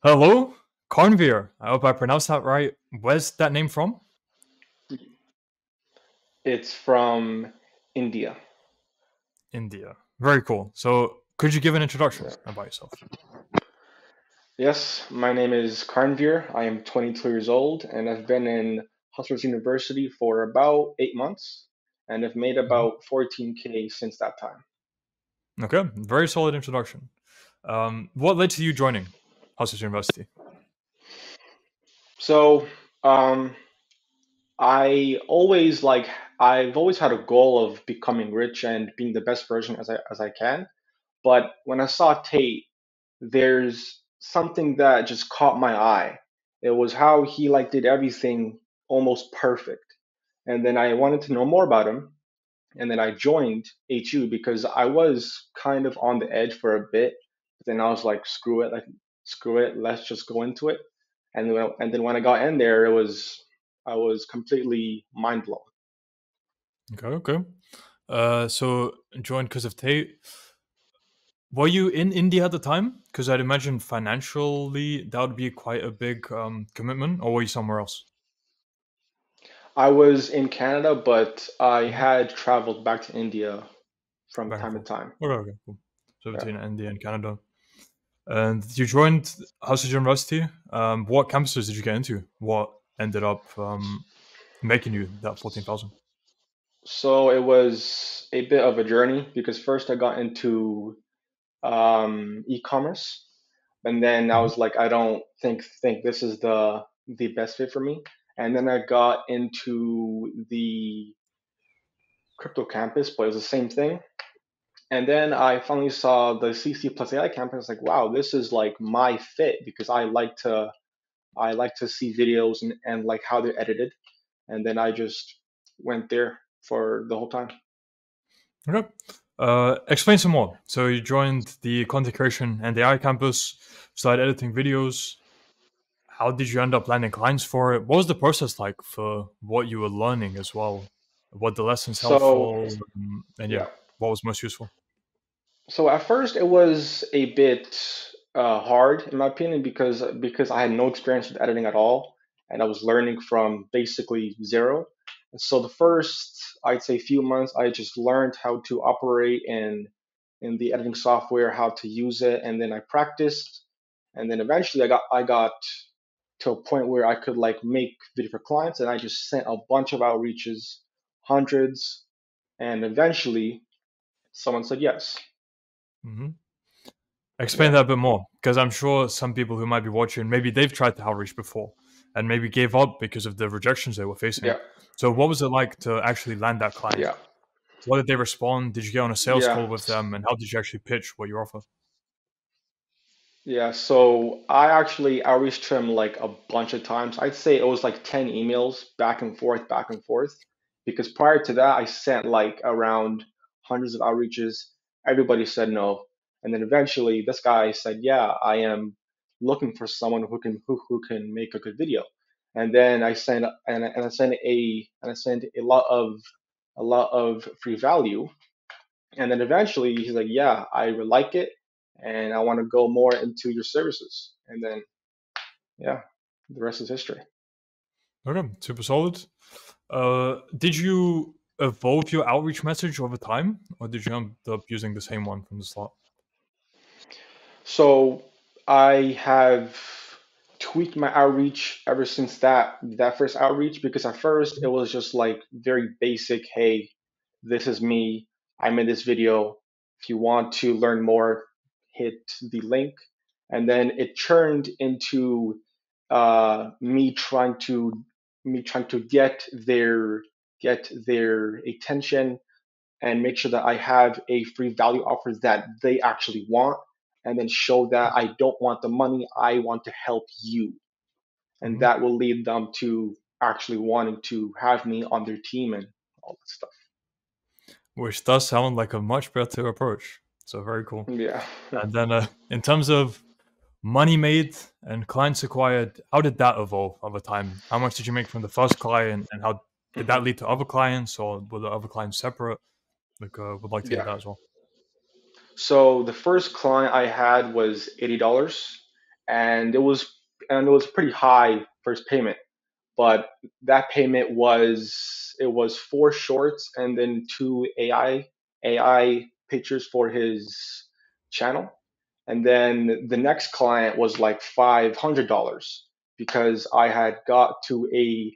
Hello, Karnveer. I hope I pronounced that right. Where's that name from? It's from India. India. Very cool. So, could you give an introduction Yeah. about yourself? Yes, my name is Karnveer. I am 22 years old and I've been in Hustlers University for about 8 months and I've made Mhm. about 14K since that time. Okay, very solid introduction. What led to you joining Hustlers University? So, um, I always like I've always had a goal of becoming rich and being the best version as I can. But when I saw Tate, there's something that just caught my eye. It was how he like did everything almost perfect. And then I wanted to know more about him. And then I joined HU because I was kind of on the edge for a bit. But then I was like, screw it, let's just go into it. And then when I got in there, I was completely mind blown. Okay, okay. So joined because of Tate. Were you in India at the time? Because I'd imagine financially that would be quite a big commitment, or were you somewhere else? I was in Canada, but I Mhm. had traveled back to India from Back and time to forth. time. Okay, okay, cool. So Yeah. between India and Canada. And you joined Hustle University. What campuses did you get into? What ended up making you that 14,000? So it was a bit of a journey because first I got into e-commerce, and then I Mhm. was like, I don't think this is the best fit for me. And then I got into the crypto campus, but it was the same thing. And then I finally saw the CC plus AI campus. I was like, wow, this is like my fit because I like to see videos and like how they're edited. And then I just went there for the whole time. Okay. Explain some more. So you joined the content creation and AI campus, started editing videos. How did you end up landing clients for it? What was the process like for what you were learning as well? What the lessons So helpful? And yeah, yeah. what was most useful? So at first it was a bit hard in my opinion because I had no experience with editing at all and I was learning from basically zero. So the first I'd say few months I just learned how to operate in the editing software, how to use it, and then I practiced, and then eventually I got to a point where I could like make video for clients, and I just sent a bunch of outreaches, hundreds, and eventually someone said yes. Hmm. Explain Yeah. that a bit more, because I'm sure some people who might be watching, maybe they've tried to outreach before and maybe gave up because of the rejections they were facing. Yeah. So, what was it like to actually land that client? Yeah. What did they respond? Did you get on a sales Yeah. call with them, and how did you actually pitch what you offer? Yeah. So I actually outreached to him like a bunch of times. I'd say it was like 10 emails back and forth. Because prior to that, I sent like around hundreds of outreaches. Everybody said no. And then eventually this guy said, yeah, I am looking for someone who can make a good video. And then I sent a lot of free value. And then eventually he's like, yeah, I really like it and I want to go more into your services. And then, yeah, the rest is history. Okay, super solid. Did you evolve your outreach message over time, or did you end up using the same one from the start? So I have tweaked my outreach ever since that first outreach because at first it was just like very basic. Hey, this is me. I made this video. If you want to learn more, hit the link. And then it turned into uh, me trying to me trying to get their attention and make sure that I have a free value offer that they actually want, and then show that I don't want the money, I want to help you. And Mhm. that will lead them to actually wanting to have me on their team and all that stuff. Which does sound like a much better approach. So very cool. Yeah. And then, in terms of money made and clients acquired, how did that evolve over time? How much did you make from the first client, and how did that Mhm. lead to other clients, or were the other clients separate? Like, would like to hear Yeah. that as well. So the first client I had was $80. and it was pretty high first payment, but that payment was it was four shorts and then two AI pictures for his channel, and then the next client was like $500 because I had got to a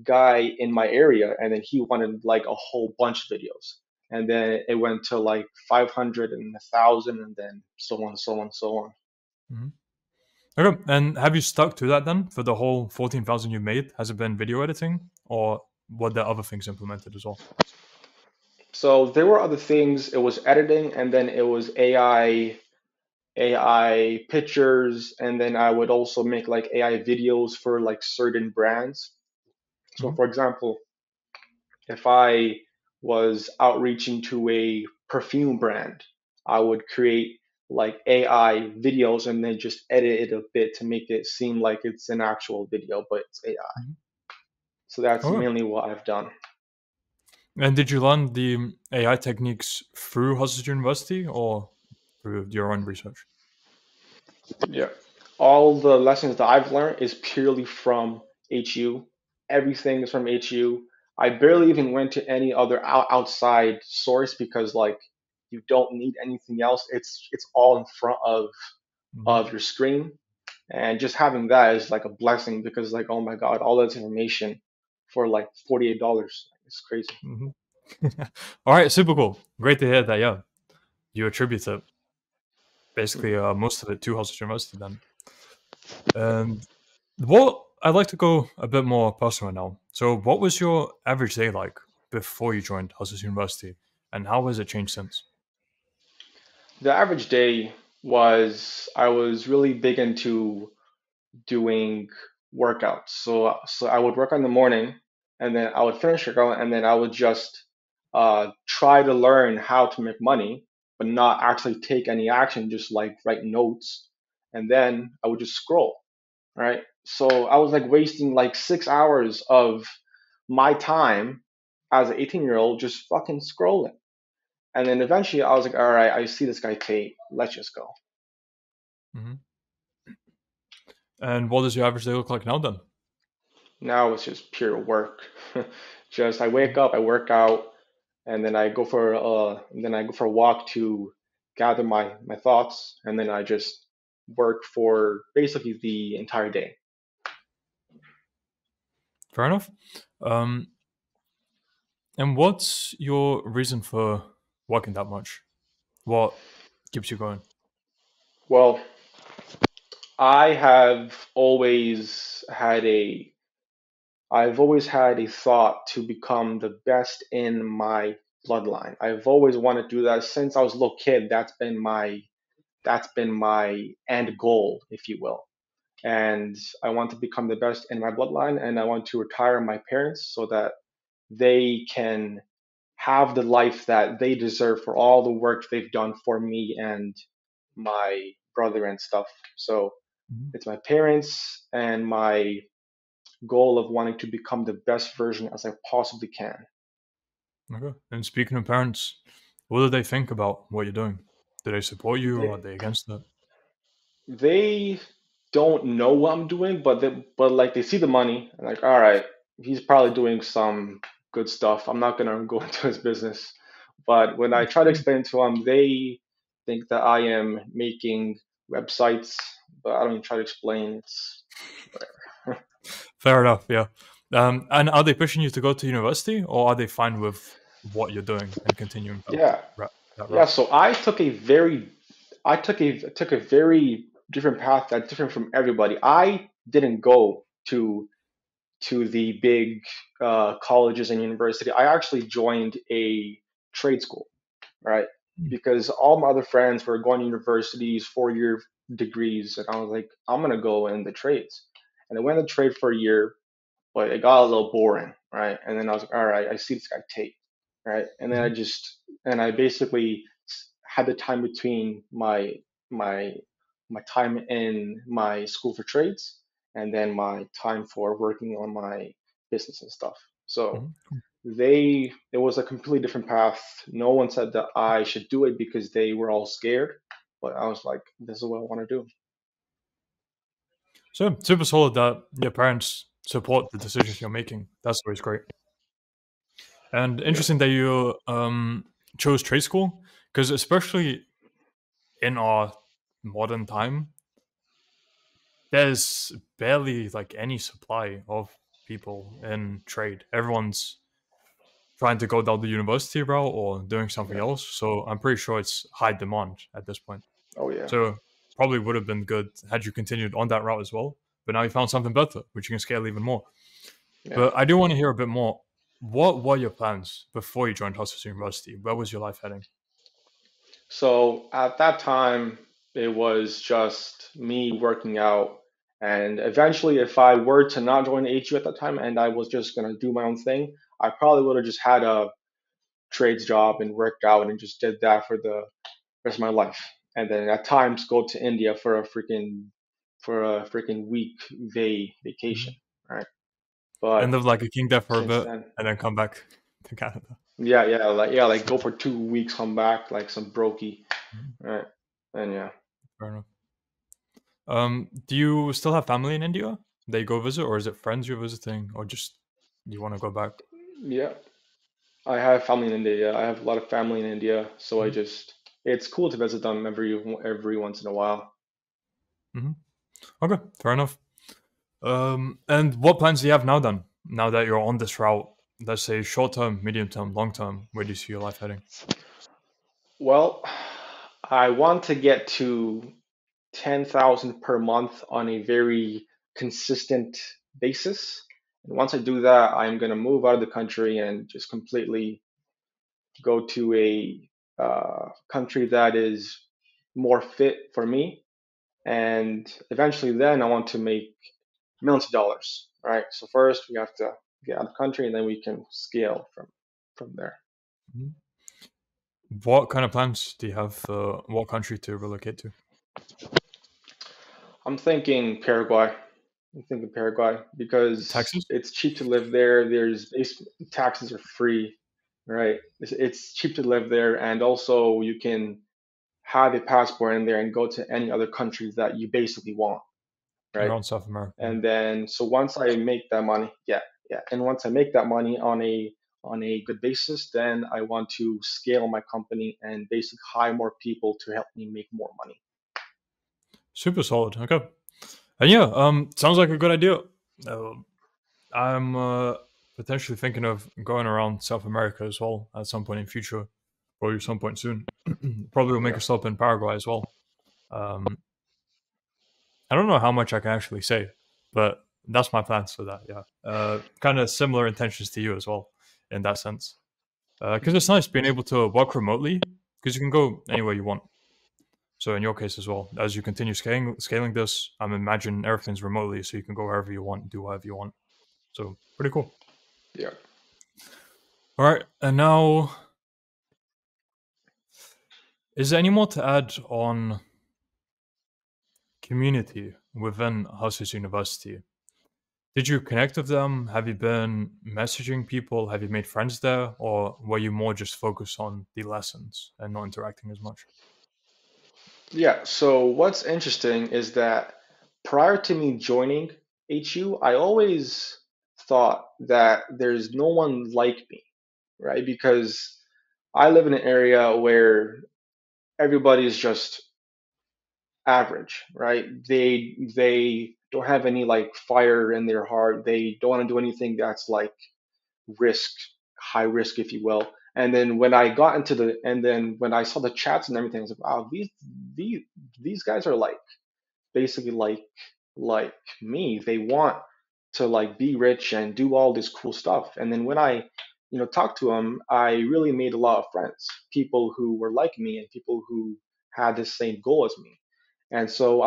guy in my area and then he wanted like a whole bunch of videos, and then it went to like 500 and 1,000 and then so on so on so on. Hmm. Okay, and have you stuck to that then for the whole 14,000 you made? Has it been video editing, or were there other things implemented as well? So there were other things. It was editing, and then it was AI pictures, and then I would also make like AI videos for like certain brands. So Hmm. for example, if I was outreaching to a perfume brand, I would create like AI videos and then just edit it a bit to make it seem like it's an actual video, but it's AI. Hmm. So that's Okay. mainly what I've done. And did you learn the AI techniques through Hustle University or through your own research? Yeah. All the lessons that I've learned is purely from HU. Everything is from HU. I barely even went to any other outside source because like you don't need anything else. It's all in front Hmm. of your screen. And just having that is like a blessing because like oh my god, all that information for like $48. It's crazy. Hmm. All right, super cool. Great to hear that. Yeah, you attribute it basically most of it to Hustle University then. And what I'd like to go a bit more personal now. So, what was your average day like before you joined Hustle University, and how has it changed since? The average day was I was really big into doing workouts. So I would work on the morning, and then I would finish workout, and then I would just try to learn how to make money, but not actually take any action, just like write notes, and then I would just scroll, right? So I was like wasting like 6 hours of my time as an 18-year-old just fucking scrolling. And then eventually I was like, all right, I see this guy Tate, let's just go. Hmm. And what does your average day look like now then? Now it's just pure work. Just I wake up, I work out, and then I go for a walk to gather my thoughts, and then I just work for basically the entire day. Fair enough. Um, and what's your reason for working that much? What keeps you going? Well, I have always had a I've always had a thought to become the best in my bloodline. I've always wanted to do that since I was a little kid. That's been my end goal, if you will. And I want to become the best in my bloodline, and I want to retire my parents so that they can have the life that they deserve for all the work they've done for me and my brother and stuff. So Mhm. it's my parents and my goal of wanting to become the best version as I possibly can. Okay. And speaking of parents, what do they think about what you're doing? Do they support you, or They are they against it? they don't know what I'm doing, but like they see the money and like, all right, he's probably doing some good stuff. I'm not gonna go into his business. But when I try to explain to them, they think that I am making websites, but I don't even try to explain. It's whatever. Fair enough. Yeah. And are they pushing you to go to university, or are they fine with what you're doing and continuing Yeah, that yeah. route? So I took a very different path that's different from everybody. I didn't go to the big colleges and university. I actually joined a trade school, right? Mm. Because all my other friends were going to universities, 4 year degrees, and I was like, I'm gonna go in the trades. And I went to trade for a year, but it got a little boring, right? And then I was like, all right, I see this guy Tate, right? And then Mhm. I basically had the time between my my time in my school for trades and then my time for working on my business and stuff. So Mhm. Cool. it was a completely different path. No one said that I should do it because they were all scared, but I was like, this is what I want to do. So super solid that your parents support the decisions you're making. That's always great. And Yeah. interesting that you chose trade school because especially in our modern time, there's barely like any supply of people in trade. Everyone's trying to go down the university route or doing something Yeah. else. So I'm pretty sure it's high demand at this point. Oh yeah. So probably would have been good had you continued on that route as well. But now you found something better, which you can scale even more. Yeah. But I do want to hear a bit more. What were your plans before you joined Hustlers University? Where was your life heading? So at that time, it was just me working out. And eventually, if I were to not join HU at that time and I was just going to do my own thing, I probably would have just had a trades job and worked out and just did that for the rest of my life. And then at times go to India for a freaking week vacation, Mhm. right? And But live like a king there for a since bit then, and then come back to Canada. yeah, like go for 2 weeks, come back like some brokey, Mhm. right? And yeah, Fair enough. Do you still have family in India? They go visit, or is it friends you're visiting, or just you want to go back? yeah. I have family in India. Yeah. I have a lot of family in India, so Mhm. it's cool to visit them every once in a while. Mhm. Okay, fair enough. And what plans do you have now then? Now that you're on this route, let's say short term, medium term, long term, where do you see your life heading? Well, I want to get to 10,000 per month on a very consistent basis. And once I do that, I'm going to move out of the country and just completely go to a country that is more fit for me. And eventually, then I want to make millions of dollars, right? So first we have to get out of the country, and then we can scale from there. Mhm. What kind of plans do you have? What country to relocate to? I'm thinking Paraguay. I'm thinking Paraguay because Texas? it's cheap to live there. Taxes are free, right? It's cheap to live there, and also you can have a passport in there and go to any other country that you basically want, right? Around South America. And then so once I make that money, yeah, yeah, and once I make that money on a good basis, then I want to scale my company and basically hire more people to help me make more money. Super solid. Okay. And yeah, sounds like a good idea. Uh, I'm potentially thinking of going around South America as well at some point in future, probably some point soon. Probably will make Yeah, a stop in Paraguay as well. Um, I don't know how much I can actually say, but that's my plans for that. Yeah, kind of similar intentions to you as well in that sense. Because it's nice being able to work remotely because you can go anywhere you want. So in your case as well, as you continue scaling this, I'm imagining everything's remotely, so you can go wherever you want, do whatever you want. So pretty cool. yeah. All right, and now is there any more to add on community within Hustlers University? Did you connect with them? Have you been messaging people? Have you made friends there, or were you more just focused on the lessons and not interacting as much? Yeah, so what's interesting is that prior to me joining HU, I always thought that there's no one like me, right? Because I live in an area where everybody's just average, right? They don't have any like fire in their heart. They don't want to do anything that's like risk, high risk, if you will. And then when I saw the chats and everything, I was like, wow, these these guys are like basically like me. They want to like be rich and do all this cool stuff. And then when I talked to them, I really made a lot of friends, people who were like me and people who had the same goal as me. And so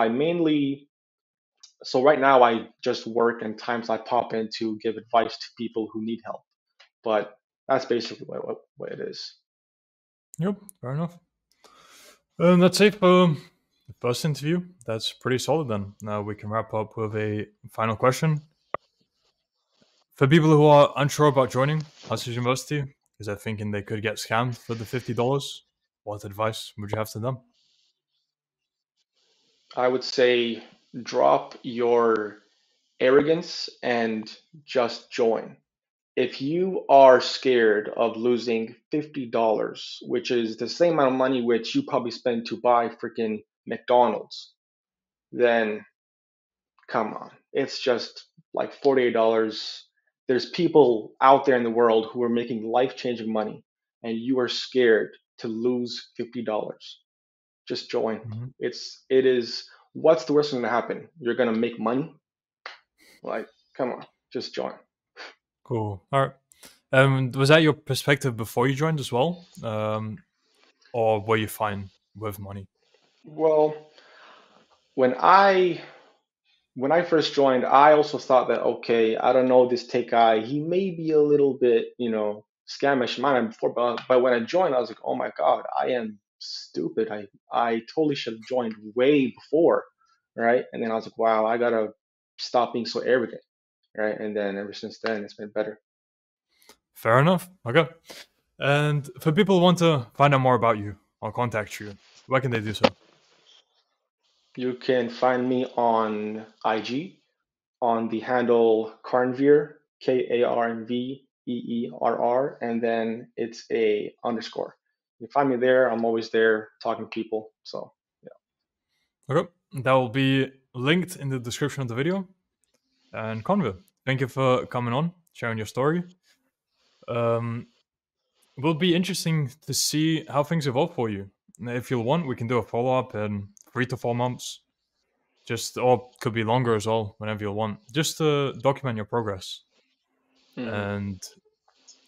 right now I just work and times I pop in to give advice to people who need help. But that's basically what it is. Yep, fair enough. That's it for the first interview. That's pretty solid then. Now we can wrap up with a final question. For people who are unsure about joining Hustlers University, because they're thinking they could get scammed for the $50, what advice would you have to them? I would say drop your arrogance and just join. If you are scared of losing $50, which is the same amount of money which you probably spend to buy freaking McDonald's, then come on. It's just like $48. There's people out there in the world who are making life changing money, and you are scared to lose $50. Just join. Mhm. It is what's the worst thing to happen? You're gonna make money? Like, come on, just join. Cool. All right. Was that your perspective before you joined as well, or were you fine with money? Well, when I when I first joined, I also thought that okay, I don't know this tech guy. He may be a little bit, scamish. Might have before, but when I joined, I was like, oh my god, I am stupid. I totally should have joined way before, right? And then I was like, wow, I gotta stop being so arrogant, right? And then ever since then, it's been better. Fair enough. Okay. And for people who want to find out more about you or contact you, where can they do so? You can find me on IG on the handle Karnveer, Karnveer, and then it's a underscore. You find me there. I'm always there talking to people. So yeah, Okay. That will be linked in the description of the video. And Conville, thank you for coming on, sharing your story. Um, it will be interesting to see how things evolve for you. If you want, we can do a follow up in 3 to 4 months. Just or could be longer as well, whenever you want. Just to document your progress. hmm And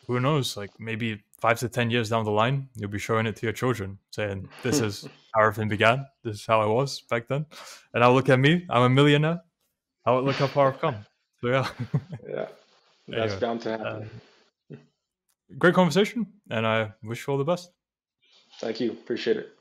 who knows, like maybe 5 to 10 years down the line, you'll be showing it to your children, saying, "This is how everything began. This is how I was back then." And I'll look at me. I'm a millionaire. I'll look how far I've come. So yeah. yeah, that's Anyway, bound to uh, happen. great conversation, and I wish you all the best. Thank you. Appreciate it.